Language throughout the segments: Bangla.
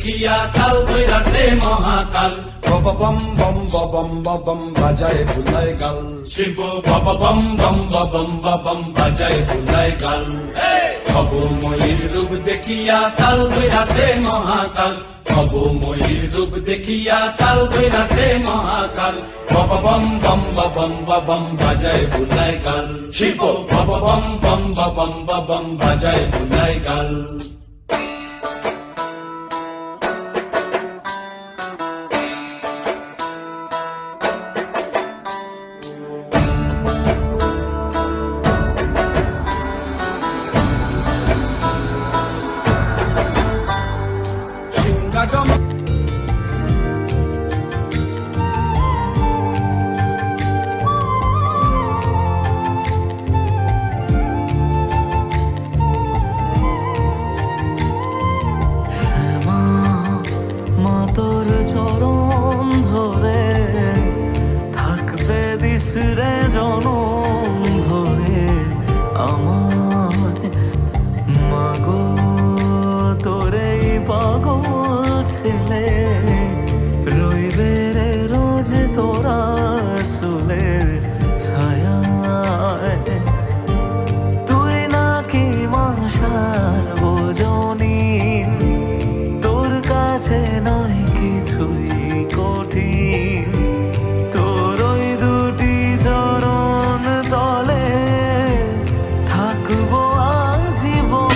দেখিয়া কাল ধৈরাছে মহাকাল। বম বম বম বম বাজায় ভুলায় গাল। শিব বম বম বম বম বম বাজায় ভুলায় গাল। ভবময়ীর রূপ দেখিয়া কাল ধৈরাছে মহাকাল। ভবময়ীর রূপ দেখিয়া কাল ধৈরাছে মহাকাল। বম বম বম বম বাজায় ভুলায় গাল। শিব বম বম বম বম বাজায় ভুলায় গাল। সিংহাডম মা তোর চরণ ধরে থাকতে দিস রে জনম ধরে আমায় মাগো তোরে পাগল ছেলে রইবে রে রোজ তোরা চুলের ছায়ায় তুই নাকি মাসার বোঝনি তোর কাছে নয় কিছুই কঠিন তোর ওই দুটি চরণ তলে থাকবো আজীবন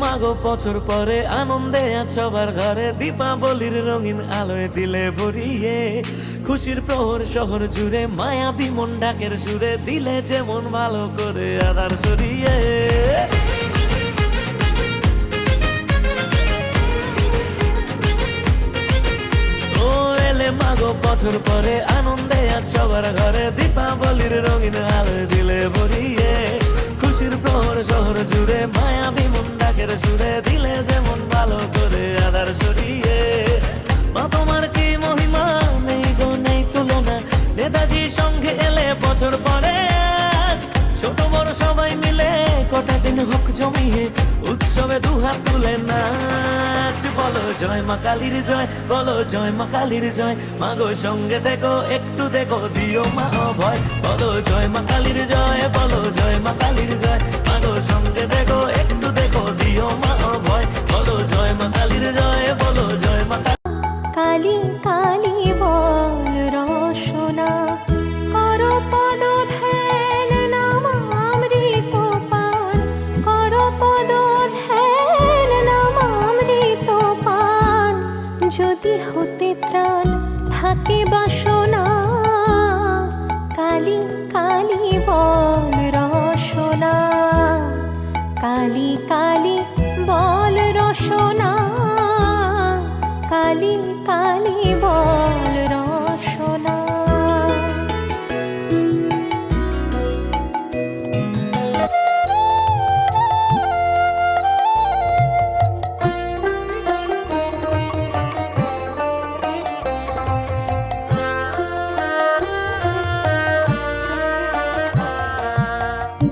মাগো বছর পরে আনন্দে আজ সবার ঘরে দীপাবলির রঙিন আলোয় দিলে ভরিয়ে খুশির প্রহর শহর জুড়ে মায়াবী মন ডাকের সুরে দিলে যেমন ভালো করে আধার সরিয়ে ও এলে মাগো বছর পরে আনন্দে আজ সবার ঘরে দীপাবলির রঙিন আলোয় দিলে ভরিয়ে খুশির প্রহর শহর জুড়ে মায়াবী মন ডাকের সুরে দিলে যেমন ভালো করে আধার সরিয়ে মা তোমার কি মহিমা নেই গো নেই তুলনা নেতাজি সঙ্গে এলে বছর পরে আজ ছোট বড় সবাই মিলে কটা দিন হোক জমিয়ে উৎসবে দুহাত তুলে নাচ বলো জয় মা কালীর জয় বলো জয় মা কালীর জয় মাগো সঙ্গে থেকো একটু দেখো দিও মা ভয় বলো জয় মা কালীর জয় বলো জয় মা কালীর জয় মাগো সঙ্গে দেখো একটু দেখো দিও মা ভয় বলো জয় মা কালীর জয় বলো জয় মা কালী কালী বল রসনা কর পদ ধ্যান নাম অমৃত পান কর পদ ধ্যান নাম অমৃত পান যদি হতে ত্রাণ থাকে বাসনা কালী কালী বল রসনা কালী কালী বল রসনা কালী কালী বল রসনা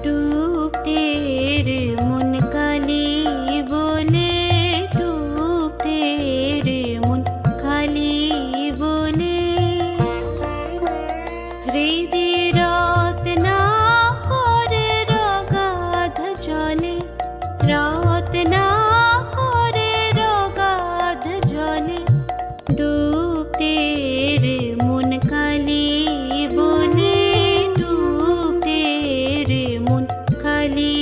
ডুবতে রে মন কালী বলে ডুবতে রে মন কালী বলে হৃদে রাত না করে রগাধ জলে রাত না করে রগাধ জলে ডুবতে রে মন কালী বলে ডুবতে রে মন কালী